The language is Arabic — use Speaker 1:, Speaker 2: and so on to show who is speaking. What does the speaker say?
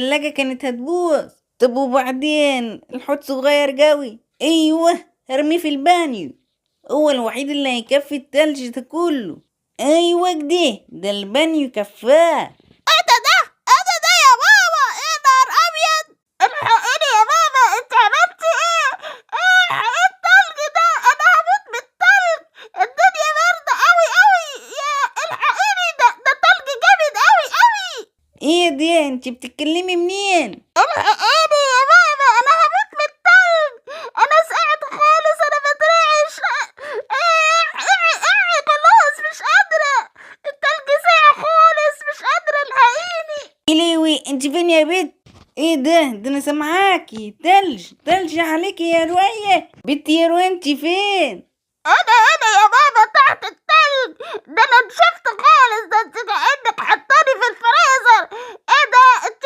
Speaker 1: التلاجة كانت هتبوظ. طب وبعدين الحوض صغير قوي. ايوه، هرميه في البانيو، هو الوحيد اللي هيكفي التلج ده كله. ايوه كده، ده البانيو كفاه.
Speaker 2: ايه ده يا ماما؟ ايه نهار ابيض! الحقيني يا ماما، انت عملتي ايه؟ ايه التلج ده؟ انا هموت من التلج. الدنيا باردة قوي قوي. يا الحقيني، ده تلج جامد قوي قوي.
Speaker 1: ايه دي، انت بتتكلمي منين؟
Speaker 2: الحقيني يا ماما، انا هموت من التلج. انا سقعت خالص، انا بترعش. خلاص مش قادرة. التلج ساقع خالص، مش قادرة، الحقيني.
Speaker 1: إليوي، انت فين يا بت؟ ايه ده انا سامعاكي. تلج عليكي يا رؤية. بت يا رؤية، انت فين؟
Speaker 2: انا يا بابا تحت التلج. ده انا نشفت خالص، ده انت كأنك حطاني في الفريزر. ايه ده؟ انت